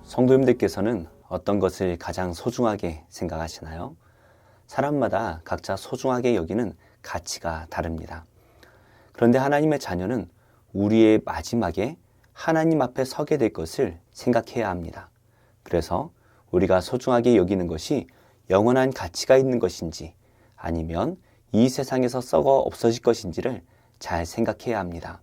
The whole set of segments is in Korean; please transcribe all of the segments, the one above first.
성도님들께서는 어떤 것을 가장 소중하게 생각하시나요? 사람마다 각자 소중하게 여기는 가치가 다릅니다. 그런데 하나님의 자녀는 우리의 마지막에 하나님 앞에 서게 될 것을 생각해야 합니다. 그래서 우리가 소중하게 여기는 것이 영원한 가치가 있는 것인지 아니면 이 세상에서 썩어 없어질 것인지를 잘 생각해야 합니다.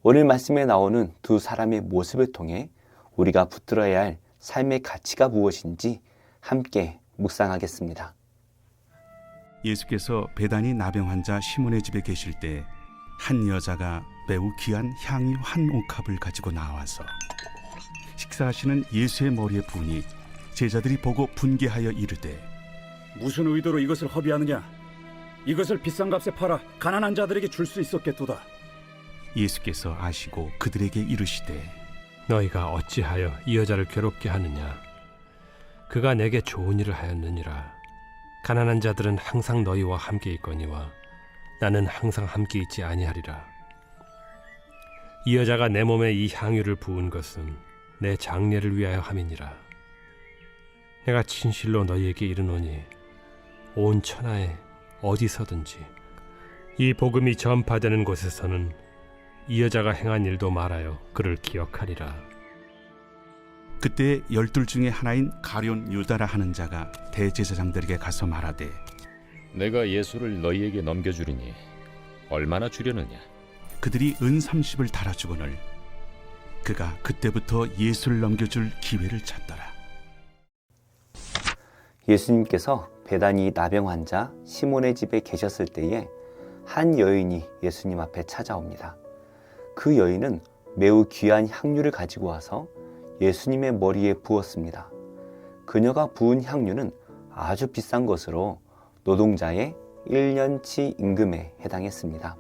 오늘 말씀에 나오는 두 사람의 모습을 통해 우리가 붙들어야 할 삶의 가치가 무엇인지 함께 묵상하겠습니다. 예수께서 베다니 나병 환자 시몬의 집에 계실 때 한 여자가 매우 귀한 향유 한 옥합을 가지고 나와서 식사하시는 예수의 머리에 부으니 제자들이 보고 분개하여 이르되 무슨 의도로 이것을 허비하느냐? 이것을 비싼 값에 팔아 가난한 자들에게 줄 수 있었겠도다. 예수께서 아시고 그들에게 이르시되 너희가 어찌하여 이 여자를 괴롭게 하느냐? 그가 내게 좋은 일을 하였느니라. 가난한 자들은 항상 너희와 함께 있거니와 나는 항상 함께 있지 아니하리라. 이 여자가 내 몸에 이 향유를 부은 것은 내 장례를 위하여 함이니라. 내가 진실로 너희에게 이르노니 온 천하에 어디서든지 이 복음이 전파되는 곳에서는 이 여자가 행한 일도 말하여 그를 기억하리라. 그때 12 중에 하나인 가룟 유다라 하는 자가 대제사장들에게 가서 말하되 내가 예수를 너희에게 넘겨주리니 얼마나 주려느냐? 그들이 은 30을 달아주거늘 그가 그때부터 예수를 넘겨줄 기회를 찾더라. 예수님께서 베다니 나병 환자 시몬의 집에 계셨을 때에 한 여인이 예수님 앞에 찾아옵니다. 그 여인은 매우 귀한 향유를 가지고 와서 예수님의 머리에 부었습니다. 그녀가 부은 향유는 아주 비싼 것으로 노동자의 1년치 임금에 해당했습니다.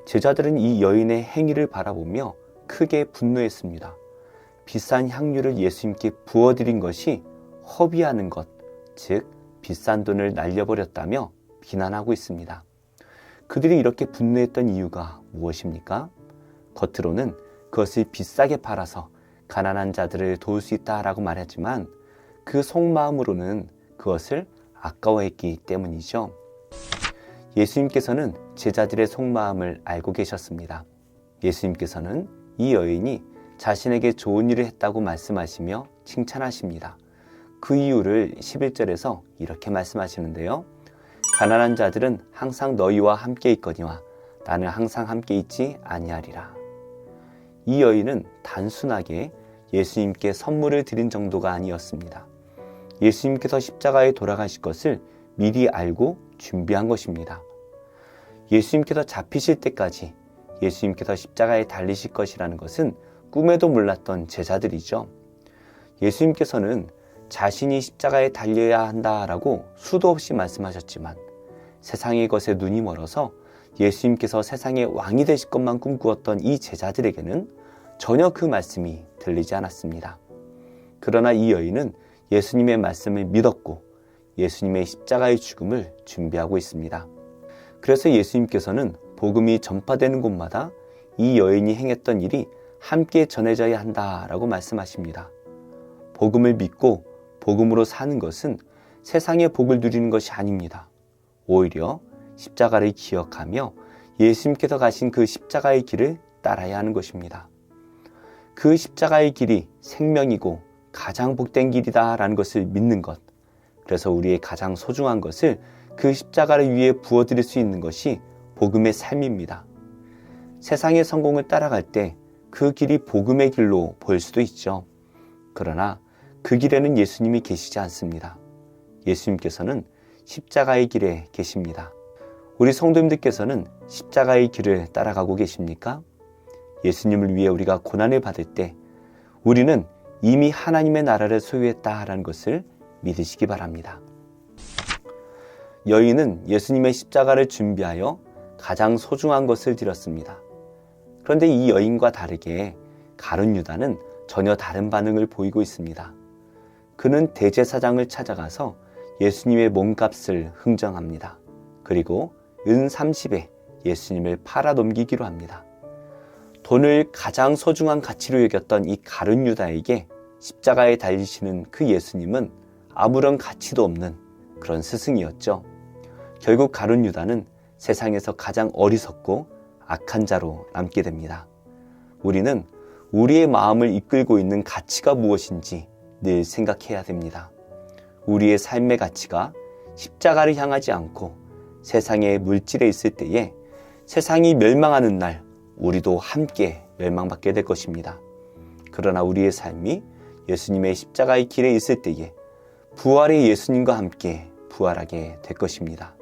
제자들은 이 여인의 행위를 바라보며 크게 분노했습니다. 비싼 향유를 예수님께 부어드린 것이 허비하는 것, 즉 비싼 돈을 날려버렸다며 비난하고 있습니다. 그들이 이렇게 분노했던 이유가 무엇입니까? 겉으로는 그것을 비싸게 팔아서 가난한 자들을 도울 수 있다라고 말했지만 그 속마음으로는 그것을 아까워했기 때문이죠. 예수님께서는 제자들의 속마음을 알고 계셨습니다. 예수님께서는 이 여인이 자신에게 좋은 일을 했다고 말씀하시며 칭찬하십니다. 그 이유를 11절에서 이렇게 말씀하시는데요. 가난한 자들은 항상 너희와 함께 있거니와 나는 항상 함께 있지 아니하리라. 이 여인은 단순하게 예수님께 선물을 드린 정도가 아니었습니다. 예수님께서 십자가에 돌아가실 것을 미리 알고 준비한 것입니다. 예수님께서 잡히실 때까지 예수님께서 십자가에 달리실 것이라는 것은 꿈에도 몰랐던 제자들이죠. 예수님께서는 자신이 십자가에 달려야 한다라고 수도 없이 말씀하셨지만 세상의 것에 눈이 멀어서 예수님께서 세상의 왕이 되실 것만 꿈꾸었던 이 제자들에게는 전혀 그 말씀이 들리지 않았습니다. 그러나 이 여인은 예수님의 말씀을 믿었고 예수님의 십자가의 죽음을 준비하고 있습니다. 그래서 예수님께서는 복음이 전파되는 곳마다 이 여인이 행했던 일이 함께 전해져야 한다라고 말씀하십니다. 복음을 믿고 복음으로 사는 것은 세상의 복을 누리는 것이 아닙니다. 오히려 십자가를 기억하며 예수님께서 가신 그 십자가의 길을 따라야 하는 것입니다. 그 십자가의 길이 생명이고 가장 복된 길이다라는 것을 믿는 것. 그래서 우리의 가장 소중한 것을 그 십자가를 위해 부어드릴 수 있는 것이 복음의 삶입니다. 세상의 성공을 따라갈 때 그 길이 복음의 길로 보일 수도 있죠. 그러나 그 길에는 예수님이 계시지 않습니다. 예수님께서는 십자가의 길에 계십니다. 우리 성도님들께서는 십자가의 길을 따라가고 계십니까? 예수님을 위해 우리가 고난을 받을 때 우리는 이미 하나님의 나라를 소유했다라는 것을 믿으시기 바랍니다. 여인은 예수님의 십자가를 준비하여 가장 소중한 것을 드렸습니다. 그런데 이 여인과 다르게 가룟 유다는 전혀 다른 반응을 보이고 있습니다. 그는 대제사장을 찾아가서 예수님의 몸값을 흥정합니다. 그리고 은 30에 예수님을 팔아 넘기기로 합니다. 돈을 가장 소중한 가치로 여겼던 이 가룟 유다에게 십자가에 달리시는 그 예수님은 아무런 가치도 없는 그런 스승이었죠. 결국 가룟 유다는 세상에서 가장 어리석고 악한 자로 남게 됩니다. 우리는 우리의 마음을 이끌고 있는 가치가 무엇인지 늘 생각해야 됩니다. 우리의 삶의 가치가 십자가를 향하지 않고 세상의 물질에 있을 때에 세상이 멸망하는 날 우리도 함께 멸망받게 될 것입니다. 그러나 우리의 삶이 예수님의 십자가의 길에 있을 때에 부활의 예수님과 함께 부활하게 될 것입니다.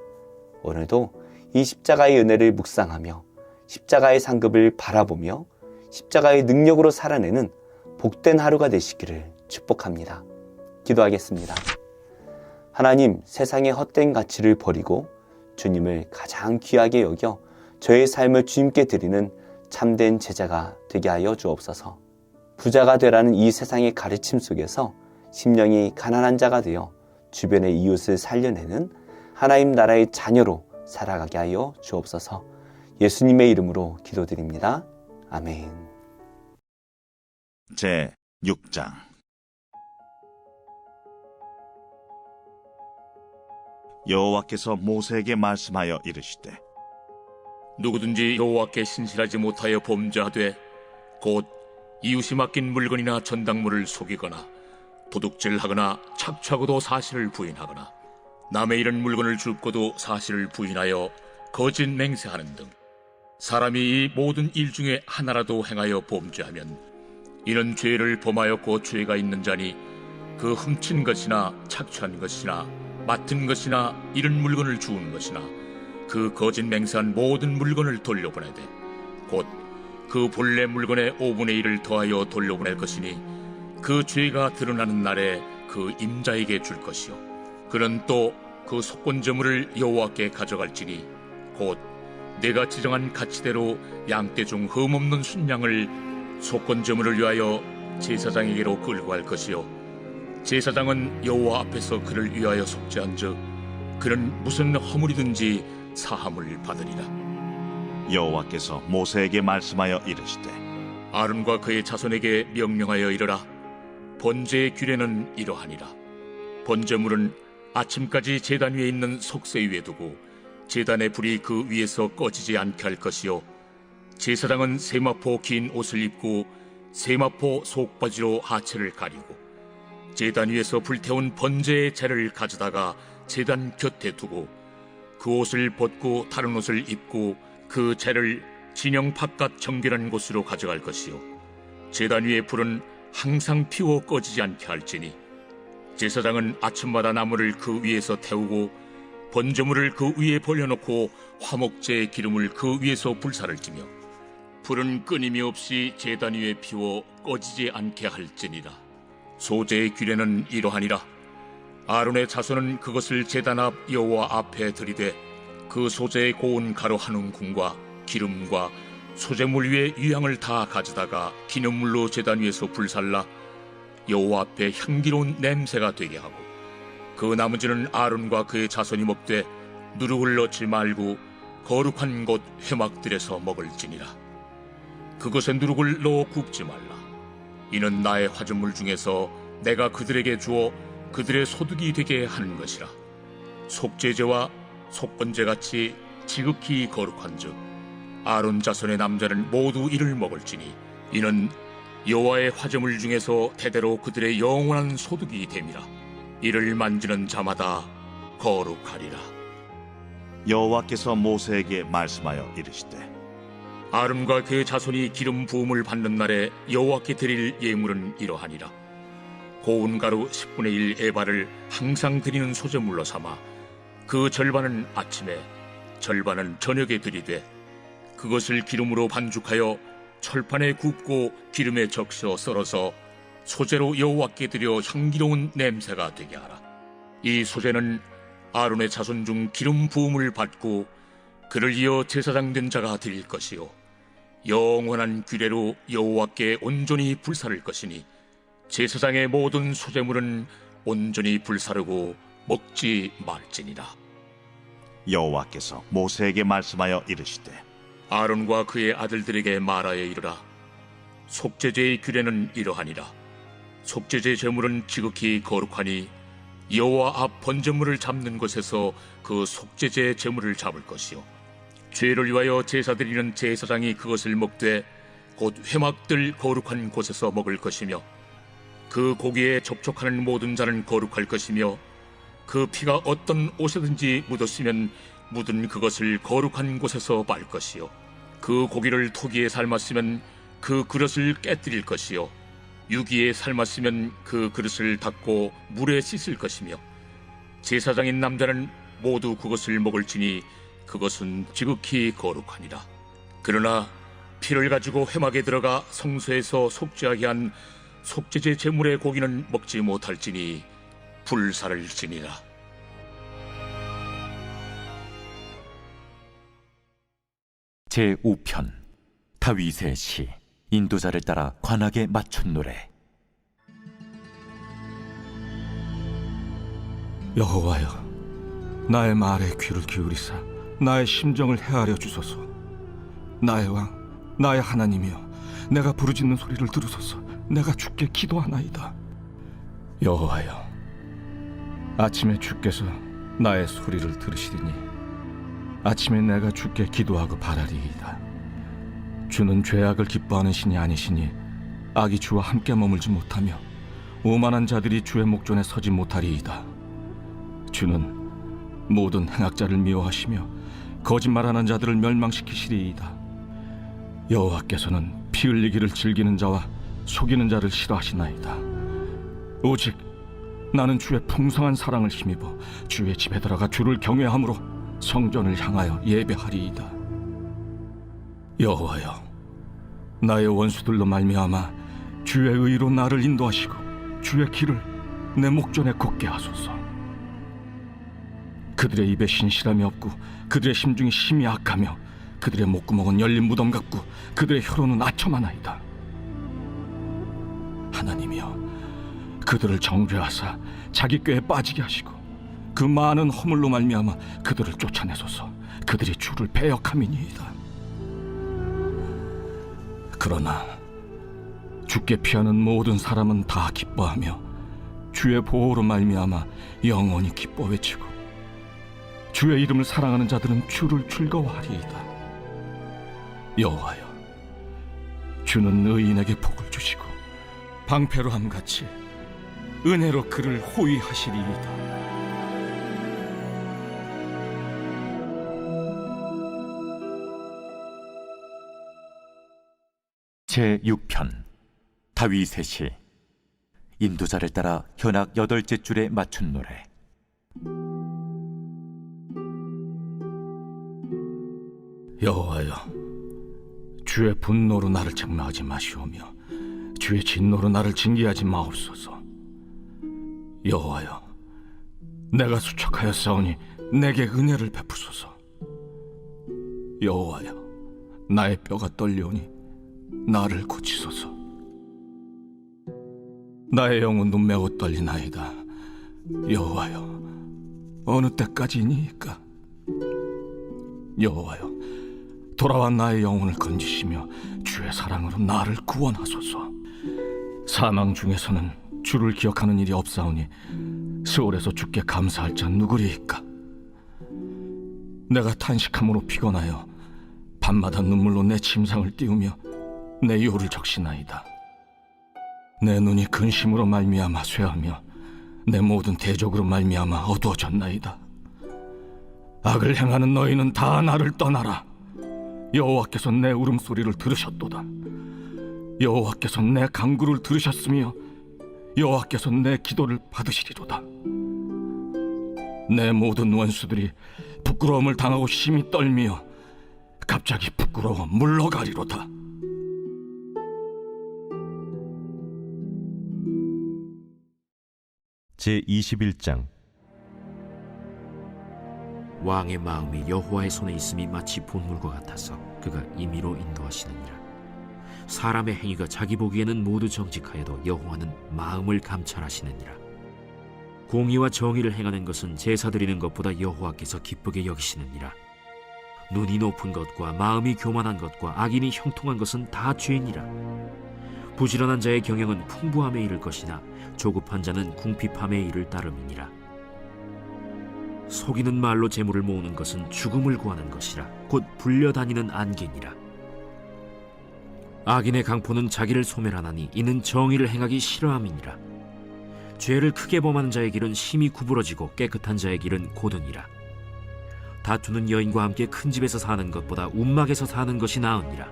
오늘도 이 십자가의 은혜를 묵상하며 십자가의 상급을 바라보며 십자가의 능력으로 살아내는 복된 하루가 되시기를 축복합니다. 기도하겠습니다. 하나님, 세상의 헛된 가치를 버리고 주님을 가장 귀하게 여겨 저의 삶을 주님께 드리는 참된 제자가 되게 하여 주옵소서. 부자가 되라는 이 세상의 가르침 속에서 심령이 가난한 자가 되어 주변의 이웃을 살려내는 하나님 나라의 자녀로 살아가게 하여 주옵소서. 예수님의 이름으로 기도드립니다. 아멘. 제 6장. 여호와께서 모세에게 말씀하여 이르시되 누구든지 여호와께 신실하지 못하여 범죄하되 곧 이웃이 맡긴 물건이나 전당물을 속이거나 도둑질하거나 착취하고도 사실을 부인하거나 남의 잃은 물건을 줍고도 사실을 부인하여 거짓 맹세하는 등 사람이 이 모든 일 중에 하나라도 행하여 범죄하면 이는 죄를 범하였고 죄가 있는 자니 그 훔친 것이나 착취한 것이나 맡은 것이나 잃은 물건을 주운 것이나 그 거짓 맹세한 모든 물건을 돌려보내되 곧 그 본래 물건의 5분의 1을 더하여 돌려보낼 것이니 그 죄가 드러나는 날에 그 임자에게 줄 것이요 그는 또 그 속건제물을 여호와께 가져갈지니 곧 내가 지정한 가치대로 양떼 중 흠없는 순양을 속건제물을 위하여 제사장에게로 끌고 갈 것이요 제사장은 여호와 앞에서 그를 위하여 속죄한즉 그는 무슨 허물이든지 사함을 받으리라. 여호와께서 모세에게 말씀하여 이르시되 아론과 그의 자손에게 명령하여 이르라. 번제의 규례는 이러하니라. 번제물은 아침까지 제단 위에 있는 속세 위에 두고 제단의 불이 그 위에서 꺼지지 않게 할 것이요 제사장은 세마포 긴 옷을 입고 세마포 속바지로 하체를 가리고 제단 위에서 불태운 번제의 재를 가져다가 제단 곁에 두고 그 옷을 벗고 다른 옷을 입고 그 재를 진영 바깥 정결한 곳으로 가져갈 것이요 제단 위의 불은 항상 피워 꺼지지 않게 할지니 제사장은 아침마다 나무를 그 위에서 태우고 번제물을 그 위에 벌려놓고 화목제의 기름을 그 위에서 불사를 지며 불은 끊임이 없이 제단 위에 피워 꺼지지 않게 할지니라. 소제의 규례는 이러하니라. 아론의 자손은 그것을 제단 앞 여호와 앞에 들이되 그 소제의 고운 가루 한 움큼과 기름과 소제물 위에 유향을 다 가져다가 기념물로 제단 위에서 불살라 여호와 앞에 향기로운 냄새가 되게 하고 그 나머지는 아론과 그의 자손이 먹되 누룩을 넣지 말고 거룩한 곳 회막들에서 먹을지니라. 그것에 누룩을 넣어 굽지 말라. 이는 나의 화전물 중에서 내가 그들에게 주어 그들의 소득이 되게 하는 것이라. 속죄제와 속건제같이 지극히 거룩한즉 아론 자손의 남자는 모두 이를 먹을지니 이는 여호와의 화제물 중에서 대대로 그들의 영원한 소득이 됨이라. 이를 만지는 자마다 거룩하리라. 여호와께서 모세에게 말씀하여 이르시되 아론과 그의 자손이 기름 부음을 받는 날에 여호와께 드릴 예물은 이러하니라. 고운 가루 10분의 1 에바를 항상 드리는 소제물로 삼아 그 절반은 아침에 절반은 저녁에 드리되 그것을 기름으로 반죽하여 철판에 굽고 기름에 적셔 썰어서 소제로 여호와께 드려 향기로운 냄새가 되게 하라. 이 소제는 아론의 자손 중 기름 부음을 받고 그를 이어 제사장 된 자가 드릴 것이요 영원한 규례로 여호와께 온전히 불사를 것이니 제사장의 모든 소제물은 온전히 불사르고 먹지 말지니라. 여호와께서 모세에게 말씀하여 이르시되 아론과 그의 아들들에게 말하여 이르라. 속죄제의 규례는 이러하니라. 속죄제 제물은 지극히 거룩하니 여호와 앞 번제물을 잡는 곳에서 그 속죄제 제물을 잡을 것이요 죄를 위하여 제사 드리는 제사장이 그것을 먹되 곧 회막들 거룩한 곳에서 먹을 것이며 그 고기에 접촉하는 모든 자는 거룩할 것이며 그 피가 어떤 옷에든지 묻었으면 묻은 그것을 거룩한 곳에서 빨 것이요 그 고기를 토기에 삶았으면 그 그릇을 깨뜨릴 것이요 유기에 삶았으면 그 그릇을 닦고 물에 씻을 것이며 제사장인 남자는 모두 그것을 먹을지니 그것은 지극히 거룩하니라. 그러나 피를 가지고 회막에 들어가 성소에서 속죄하게 한 속죄제 제물의 고기는 먹지 못할지니 불살을지니라. 제5편 다윗의 시 인도자를 따라 관악에 맞춘 노래. 여호와여, 나의 말에 귀를 기울이사 나의 심정을 헤아려 주소서. 나의 왕, 나의 하나님이여, 내가 부르짖는 소리를 들으소서. 내가 주께 기도하나이다. 여호와여, 아침에 주께서 나의 소리를 들으시리니 아침에 내가 주께 기도하고 바라리이다. 주는 죄악을 기뻐하는 신이 아니시니 악이 주와 함께 머물지 못하며 오만한 자들이 주의 목전에 서지 못하리이다. 주는 모든 행악자를 미워하시며 거짓말하는 자들을 멸망시키시리이다. 여호와께서는 피 흘리기를 즐기는 자와 속이는 자를 싫어하시나이다. 오직 나는 주의 풍성한 사랑을 힘입어 주의 집에 들어가 주를 경외함으로 성전을 향하여 예배하리이다. 여호와여, 나의 원수들로 말미암아 주의 의로 나를 인도하시고 주의 길을 내 목전에 걷게 하소서. 그들의 입에 신실함이 없고 그들의 심중이 심히 악하며 그들의 목구멍은 열린 무덤 같고 그들의 혀로는 아첨하나이다. 하나님이여, 그들을 정죄하사 자기 꾀에 빠지게 하시고 그 많은 허물로 말미암아 그들을 쫓아내소서. 그들이 주를 배역함이니이다. 그러나 주께 피하는 모든 사람은 다 기뻐하며 주의 보호로 말미암아 영원히 기뻐 외치고 주의 이름을 사랑하는 자들은 주를 즐거워하리이다. 여호와여, 주는 의인에게 복을 주시고 방패로함 같이 은혜로 그를 호위하시리이다. 제6편 다윗의 시 인도자를 따라 현악 8째 줄에 맞춘 노래. 여호와여, 주의 분노로 나를 책망하지 마시오며 주의 진노로 나를 징계하지 마옵소서. 여호와여, 내가 수척하였사오니 내게 은혜를 베푸소서. 여호와여, 나의 뼈가 떨려오니 나를 고치소서. 나의 영혼도 매우 떨리나이다. 여호와여, 어느 때까지이니까? 여호와여, 돌아와 나의 영혼을 건지시며 주의 사랑으로 나를 구원하소서. 사망 중에서는 주를 기억하는 일이 없사오니 스올에서 주께 감사할 자 누구리이까? 내가 탄식함으로 피곤하여 밤마다 눈물로 내 침상을 띄우며 내 요를 적시나이다. 내 눈이 근심으로 말미암아 쇠하며 내 모든 대적으로 말미암아 어두워졌나이다. 악을 행하는 너희는 다 나를 떠나라. 여호와께서 내 울음소리를 들으셨도다. 여호와께서 내 간구를 들으셨으며 여호와께서 내 기도를 받으시리로다. 내 모든 원수들이 부끄러움을 당하고 심히 떨며 갑자기 부끄러워 물러가리로다. 제21장 왕의 마음이 여호와의 손에 있음이 마치 본물과 같아서 그가 임의로 인도하시느니라. 사람의 행위가 자기 보기에는 모두 정직하여도 여호와는 마음을 감찰하시느니라. 공의와 정의를 행하는 것은 제사 드리는 것보다 여호와께서 기쁘게 여기시느니라. 눈이 높은 것과 마음이 교만한 것과 악인이 형통한 것은 다 죄니라. 부지런한 자의 경영은 풍부함에 이를 것이나 조급한 자는 궁핍함에 이를 따름이니라. 속이는 말로 재물을 모으는 것은 죽음을 구하는 것이라 곧 불려다니는 안개니라. 악인의 강포는 자기를 소멸하나니 이는 정의를 행하기 싫어함이니라. 죄를 크게 범하는 자의 길은 심히 구부러지고 깨끗한 자의 길은 고드니라. 다투는 여인과 함께 큰 집에서 사는 것보다 움막에서 사는 것이 나으니라.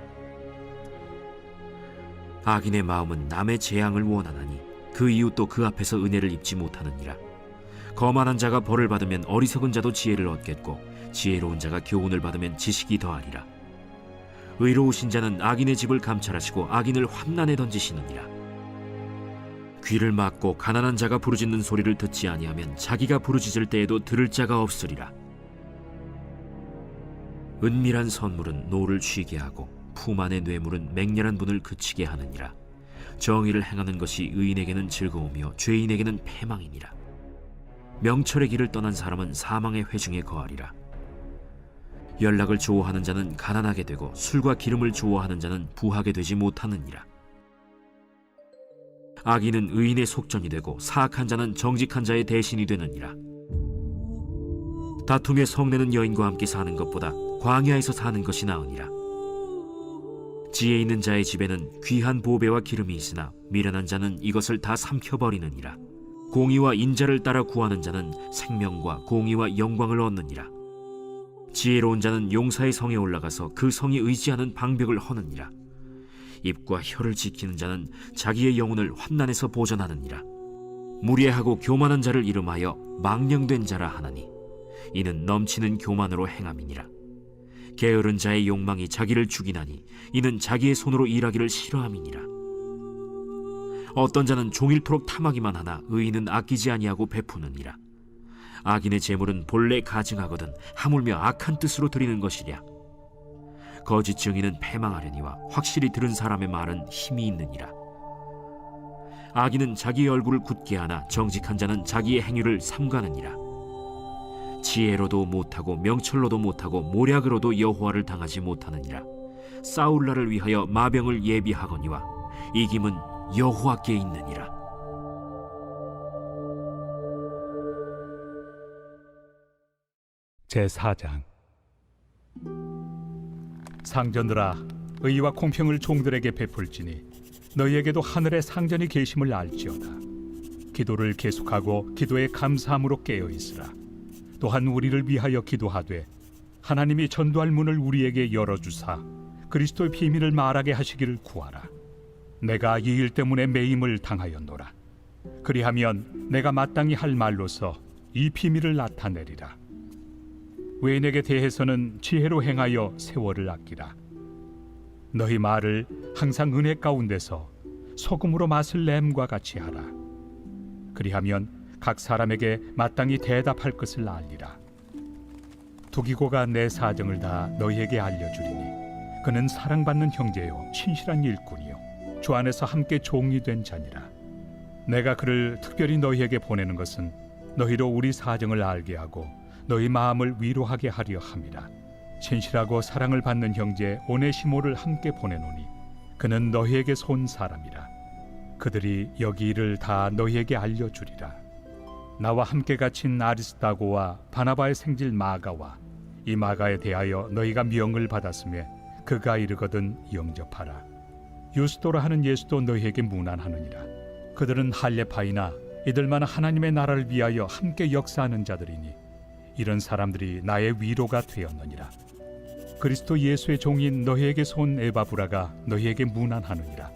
악인의 마음은 남의 재앙을 원하나니 그 이웃도 그 앞에서 은혜를 입지 못하느니라. 거만한 자가 벌을 받으면 어리석은 자도 지혜를 얻겠고 지혜로운 자가 교훈을 받으면 지식이 더하리라. 의로우신 자는 악인의 집을 감찰하시고 악인을 환난에 던지시느니라. 귀를 막고 가난한 자가 부르짖는 소리를 듣지 아니하면 자기가 부르짖을 때에도 들을 자가 없으리라. 은밀한 선물은 노를 쉬게 하고 품 안의 뇌물은 맹렬한 분을 그치게 하느니라. 정의를 행하는 것이 의인에게는 즐거우며 죄인에게는 패망이니라. 명철의 길을 떠난 사람은 사망의 회중에 거하리라. 연락을 좋아하는 자는 가난하게 되고 술과 기름을 좋아하는 자는 부하게 되지 못하느니라. 악인은 의인의 속전이 되고 사악한 자는 정직한 자의 대신이 되느니라. 다툼에 성내는 여인과 함께 사는 것보다 광야에서 사는 것이 나으니라. 지혜 있는 자의 집에는 귀한 보배와 기름이 있으나 미련한 자는 이것을 다 삼켜버리느니라. 공의와 인자를 따라 구하는 자는 생명과 공의와 영광을 얻느니라. 지혜로운 자는 용사의 성에 올라가서 그 성이 의지하는 방벽을 허느니라. 입과 혀를 지키는 자는 자기의 영혼을 환난에서 보전하느니라. 무례하고 교만한 자를 이름하여 망령된 자라 하나니 이는 넘치는 교만으로 행함이니라. 게으른 자의 욕망이 자기를 죽이나니 이는 자기의 손으로 일하기를 싫어함이니라. 어떤 자는 종일토록 탐하기만 하나 의인은 아끼지 아니하고 베푸느니라. 악인의 재물은 본래 가증하거든 하물며 악한 뜻으로 드리는 것이랴. 거짓 증인은 패망하려니와 확실히 들은 사람의 말은 힘이 있느니라. 악인은 자기의 얼굴을 굳게 하나 정직한 자는 자기의 행위를 삼가느니라. 지혜로도 못하고 명철로도 못하고 모략으로도 여호와를 당하지 못하느니라. 싸울 날을 위하여 마병을 예비하거니와 이김은 여호와께 있느니라. 제4장. 상전들아, 의와 공평을 종들에게 베풀지니 너희에게도 하늘의 상전이 계심을 알지어다. 기도를 계속하고 기도에 감사함으로 깨어있으라. 또한 우리를 위하여 기도하되 하나님이 전도할 문을 우리에게 열어주사 그리스도의 비밀을 말하게 하시기를 구하라. 내가 이 일 때문에 매임을 당하였노라. 그리하면 내가 마땅히 할 말로서 이 비밀을 나타내리라. 외인에게 대해서는 지혜로 행하여 세월을 아끼라. 너희 말을 항상 은혜 가운데서 소금으로 맛을 냄과 같이 하라. 그리하면 각 사람에게 마땅히 대답할 것을 알리라. 두기고가 내 사정을 다 너희에게 알려주리니 그는 사랑받는 형제요 신실한 일꾼이요 주 안에서 함께 종이 된 자니라. 내가 그를 특별히 너희에게 보내는 것은 너희로 우리 사정을 알게 하고 너희 마음을 위로하게 하려 함이라. 신실하고 사랑을 받는 형제 오네시모를 함께 보내노니 그는 너희에게서 온 사람이라. 그들이 여기 일을 다 너희에게 알려주리라. 나와 함께 갇힌 아리스다고와 바나바의 생질 마가와 이 마가에 대하여 너희가 명을 받았으며 그가 이르거든 영접하라. 유스도라 하는 예수도 너희에게 문안하느니라. 그들은 할례파이나 이들만 하나님의 나라를 위하여 함께 역사하는 자들이니 이런 사람들이 나의 위로가 되었느니라. 그리스도 예수의 종인 너희에게서 온 에바브라가 너희에게 문안하느니라.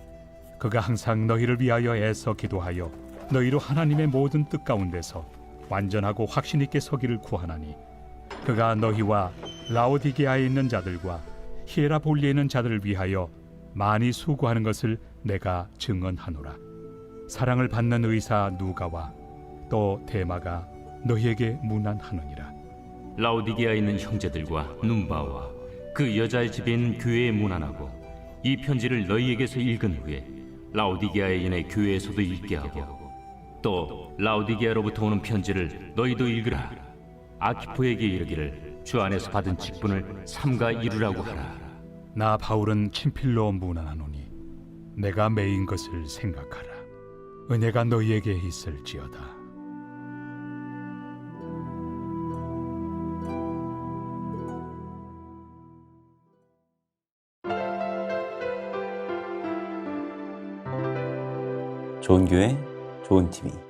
그가 항상 너희를 위하여 애써 기도하여 너희로 하나님의 모든 뜻 가운데서 완전하고 확신 있게 서기를 구하나니 그가 너희와 라오디게아에 있는 자들과 히에라볼리에 있는 자들을 위하여 많이 수고하는 것을 내가 증언하노라. 사랑을 받는 의사 누가와 또 데마가 너희에게 문안하느니라. 라오디게아에 있는 형제들과 num바와 그 여자의 집에 있는 교회에 문안하고 이 편지를 너희에게서 읽은 후에 라오디게아에 있는 교회에서도 읽게 하고 또 라오디게아로부터 오는 편지를 너희도 읽으라. 아키포에게 이르기를 주 안에서 받은 직분을 삼가 이루라고 하라. 나 바울은 친필로 문안하노니 내가 매인 것을 생각하라. 은혜가 너희에게 있을지어다. 좋은 교회, 좋은 TV.